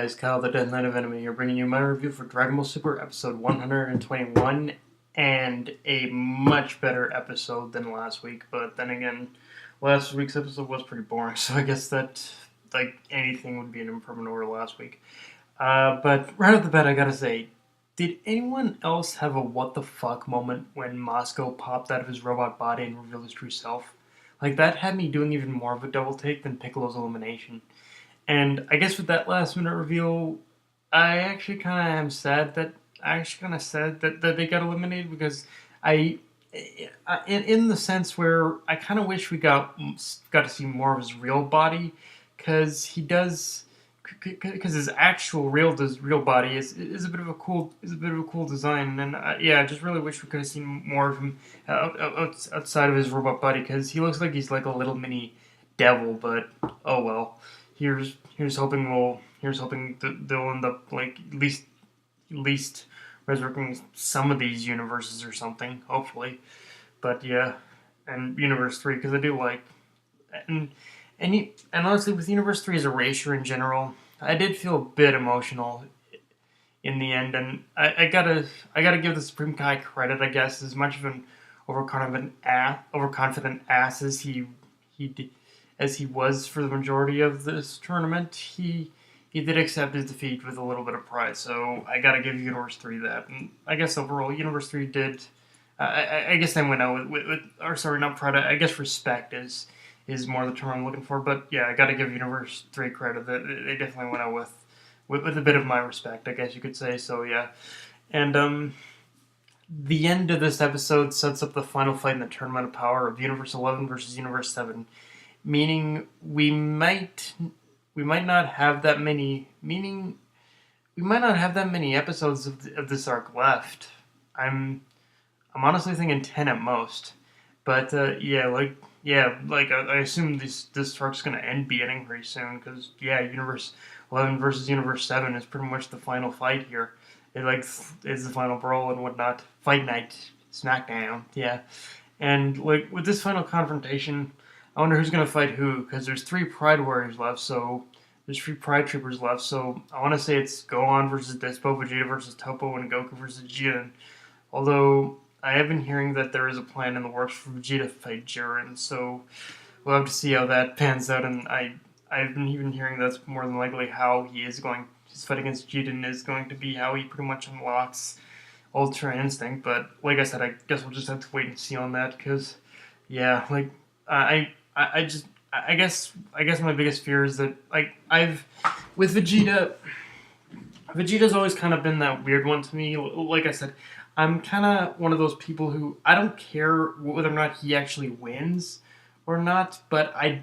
guys, Kyle the Death Knight of Enemy here, bringing you my review for Dragon Ball Super episode 121, and a much better episode than last week, but then again, last week's episode was pretty boring, so I guess that, like, anything would be an improvement over last week. But right off the bat, I gotta say, did anyone else have a what the fuck moment when Moscow popped out of his robot body and revealed his true self? Like, that had me doing even more of a double take than Piccolo's elimination. And I guess with that last minute reveal, I actually kind of am sad that that they got eliminated, because in the sense where I kind of wish we got to see more of his real body, because his actual real body is a bit of a cool design, and yeah, I just really wish we could have seen more of him outside of his robot body, because he looks like he's like a little mini devil. But oh well. Here's hoping they'll end up, like, at least resurrecting some of these universes or something, hopefully. But yeah, and Universe 3, because I do like, and honestly, with Universe 3 as erasure in general, I did feel a bit emotional in the end, and I gotta give the Supreme Kai credit, I guess. As much of an overconfident ass as he was for the majority of this tournament, he did accept his defeat with a little bit of pride. So I gotta give Universe 3 that. And I guess overall, Universe 3 did. I guess they went out with or sorry, not pride. I guess respect is more the term I'm looking for. But yeah, I gotta give Universe 3 credit that they definitely went out with a bit of my respect, I guess you could say. So yeah, and the end of this episode sets up the final fight in the Tournament of Power of Universe 11 versus Universe 7. Meaning we might not have that many episodes of this arc left. I'm honestly thinking 10 at most. But I assume this arc's gonna be ending pretty soon, because yeah, Universe 11 versus Universe 7 is pretty much the final fight here. It's the final brawl and whatnot. Fight night, SmackDown, yeah. And like with this final confrontation, I wonder who's going to fight who, because there's 3 Pride Warriors left, so there's 3 Pride Troopers left, so I want to say it's Gohan versus Despo, Vegeta versus Topo, and Goku versus Jiren. Although, I have been hearing that there is a plan in the works for Vegeta to fight Jiren, so we'll have to see how that pans out, and I've been even hearing that's more than likely how his fight against Jiren is going to be, how he pretty much unlocks Ultra Instinct. But like I said, I guess we'll just have to wait and see on that, because yeah, like, I guess my biggest fear is that, like, with Vegeta's always kind of been that weird one to me. Like I said, I'm kind of one of those people who, I don't care whether or not he actually wins or not, but I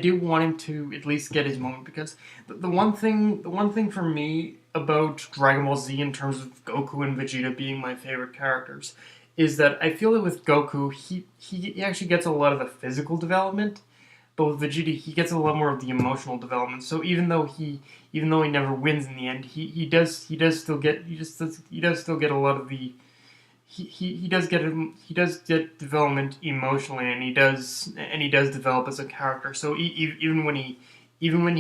do want him to at least get his moment, because the one thing for me about Dragon Ball Z in terms of Goku and Vegeta being my favorite characters is that I feel that with Goku, he actually gets a lot of the physical development, but with Vegeta, he gets a lot more of the emotional development. So even though he never wins in the end, he does still get a lot of the he does get development emotionally, and he does develop as a character. So even when he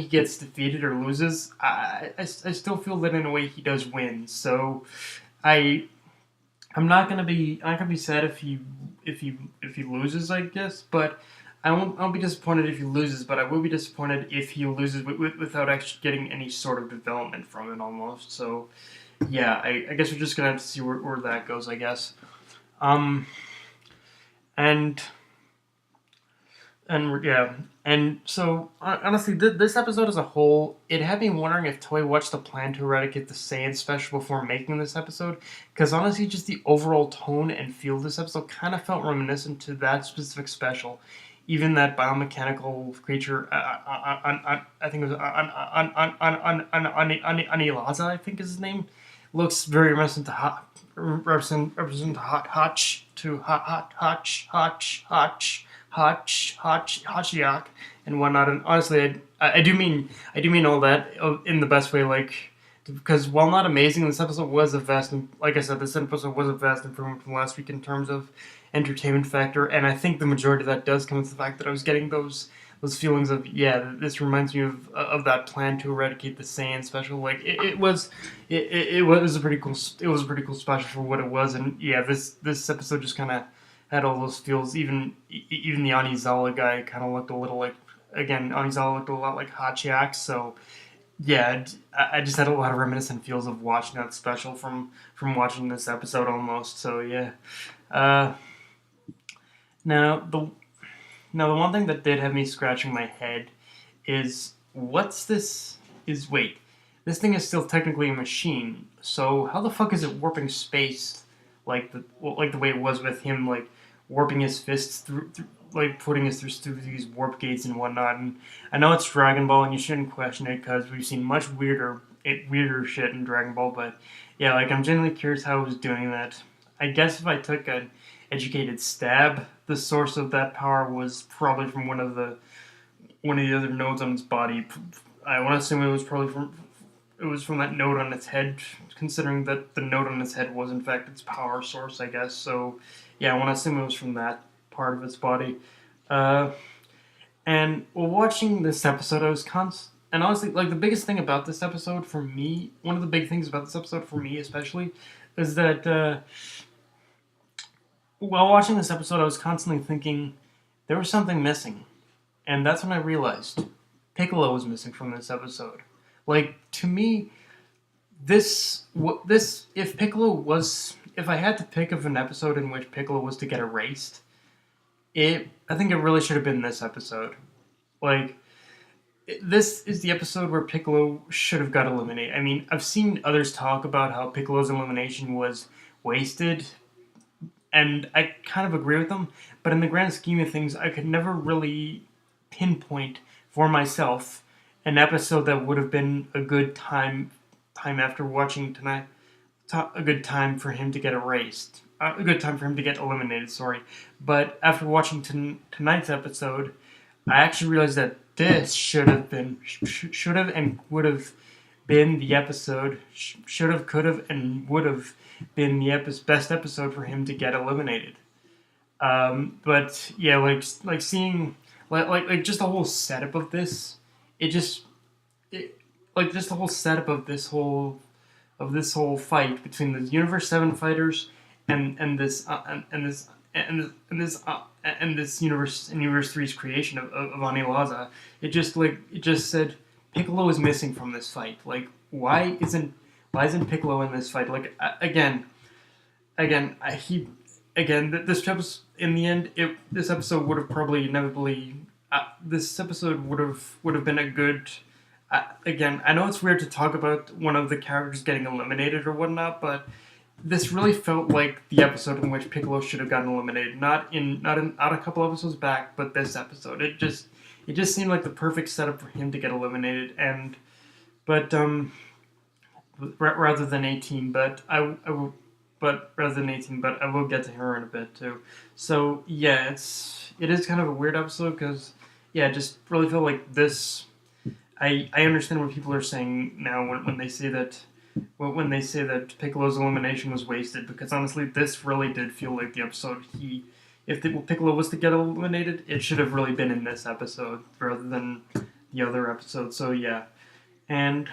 gets defeated or loses, I still feel that in a way he does win. So I'm not gonna be sad if he loses, I guess, but I won't be disappointed if he loses. But I will be disappointed if he loses without actually getting any sort of development from it, almost. So yeah, I guess we're just gonna have to see where that goes, I guess. And so honestly, this episode as a whole, it had me wondering if Toei watched the plan to eradicate the Saiyan special before making this episode, because honestly, just the overall tone and feel of this episode kind of felt reminiscent to that specific special. Even that biomechanical creature, I think it was Anilaza, I think is his name, looks very reminiscent to Hachiyak and whatnot. And honestly, I do mean all that in the best way, like, because while not amazing, this episode was a vast, like I said, this episode was a vast improvement from last week in terms of entertainment factor, and I think the majority of that does come with the fact that I was getting those those feelings of, yeah, this reminds me of that plan to eradicate the Saiyan special. Like it was a pretty cool, it was a pretty cool special for what it was. And yeah, this episode just kind of had all those feels. Even the Anizawa guy kind of looked a little like, again, Anizawa looked a lot like Hachiak. So yeah, I just had a lot of reminiscent feels of watching that special from watching this episode almost. So yeah. Uh, now the one thing that did have me scratching my head is, what's this? Is wait, this thing is still technically a machine. So how the fuck is it warping space like the way it was with him, like warping his fists through like putting us through these warp gates and whatnot? And I know it's Dragon Ball, and you shouldn't question it because we've seen much weirder shit in Dragon Ball. But yeah, like I'm genuinely curious how it was doing that. I guess if I took an educated stab, the source of that power was probably from one of the other nodes on its body. I want to assume it was from that node on its head, considering that the node on its head was in fact its power source, I guess. So yeah, I want to assume it was from that part of its body. Uh, and while watching this episode, I was and honestly, like the biggest thing about this episode for me, one of the big things about this episode for me especially, is that while watching this episode, I was constantly thinking there was something missing. And that's when I realized Piccolo was missing from this episode. Like, to me, if I had to pick of an episode in which Piccolo was to get erased, I think it really should have been this episode. Like, this is the episode where Piccolo should have got eliminated. I mean, I've seen others talk about how Piccolo's elimination was wasted, and I kind of agree with them, but in the grand scheme of things, I could never really pinpoint for myself an episode that would have been a good time after watching tonight, a good time for him to get erased, a good time for him to get eliminated. Sorry, but after watching tonight's episode, I actually realized that this should have and would have been the episode. Should have, could have, and would have been the best episode for him to get eliminated. But yeah, like seeing like just the whole setup of this, like just the whole setup of this whole fight between the Universe 7 fighters and this Universe 3's creation of Anilaza. It just said Piccolo is missing from this fight. Like, why isn't Piccolo in this fight? Like, this episode, in the end, this episode would have probably inevitably, this episode would have been a good. Again, I know it's weird to talk about one of the characters getting eliminated or whatnot, but this really felt like the episode in which Piccolo should have gotten eliminated. Not a couple episodes back, but this episode. It just seemed like the perfect setup for him to get eliminated, but rather than 18. But rather than 18, but I will get to her in a bit too. So yeah, it is kind of a weird episode because yeah, it just really felt like this. I understand what people are saying now when they say that Piccolo's elimination was wasted, because honestly, this really did feel like the episode if Piccolo was to get eliminated, it should have really been in this episode rather than the other episode. So yeah, and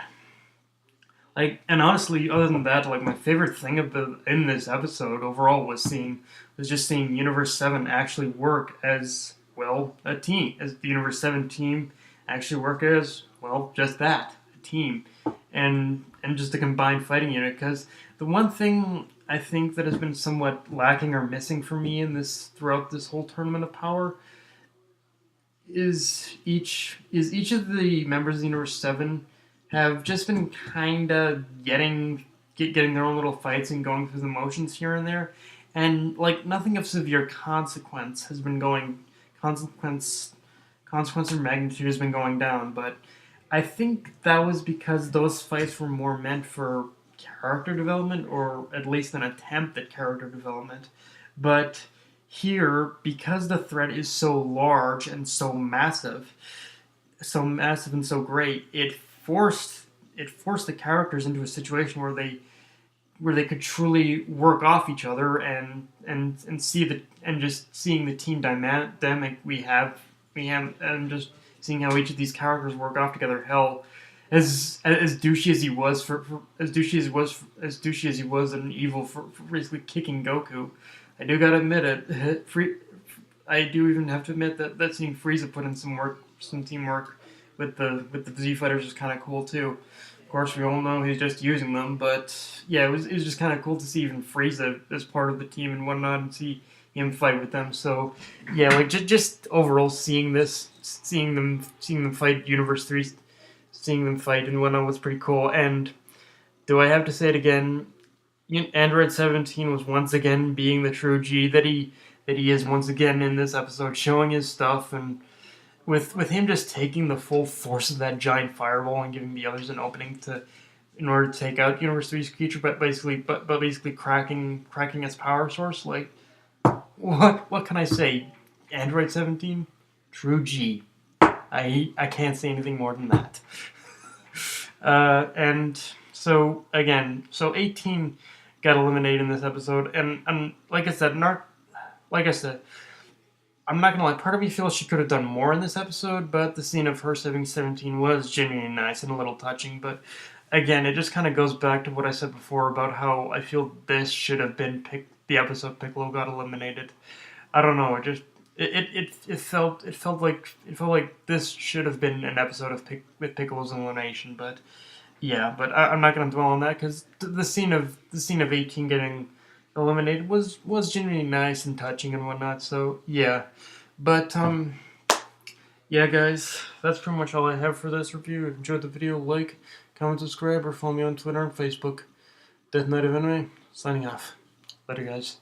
honestly, other than that, like my favorite thing in this episode overall was just seeing Universe 7 actually work as well a team, as the Universe 7 team actually work as well just that, a team, and just a combined fighting unit. Because the one thing I think that has been somewhat lacking or missing for me throughout this whole Tournament of Power is each of the members of the Universe 7 have just been kind of getting their own little fights and going through the motions here and there, and like nothing of severe consequence has been going consequence or magnitude has been going down. But I think that was because those fights were more meant for character development, or at least an attempt at character development. But here, because the threat is so large and so massive and so great, it forced the characters into a situation where they could truly work off each other and just seeing the team dynamic we have and just seeing how each of these characters work off together. Hell, as douchey as he was as douchey as he was and evil for basically kicking Goku, I do gotta admit it. I do even have to admit that seeing Frieza put in some teamwork with the Z fighters was kind of cool too. Of course, we all know he's just using them, but yeah, it was just kind of cool to see even Frieza as part of the team and whatnot, and see him fight with them. So yeah, like just overall seeing them fight Universe 3, seeing them fight and whatnot was pretty cool. And do I have to say it again? Android 17 was once again being the true G that he is once again in this episode, showing his stuff, and with him just taking the full force of that giant fireball and giving the others an opening in order to take out Universe 3's creature, but basically cracking its power source. Like, what can I say? Android 17, true G. I can't say anything more than that. And so again, 18 got eliminated in this episode, and like I said, I'm not gonna lie. Part of me feels she could have done more in this episode, but the scene of her saving 17 was genuinely nice and a little touching. But again, it just kind of goes back to what I said before about how I feel this should have been the episode Piccolo got eliminated. I don't know. It felt like this should have been an episode with Piccolo's elimination. But yeah, I'm not gonna dwell on that because the scene of 18 getting eliminated was genuinely nice and touching and whatnot. So yeah, but yeah, guys, that's pretty much all I have for this review. If you enjoyed the video, like, comment, subscribe, or follow me on Twitter and Facebook. Death Knight of Anime, signing off. Later, guys.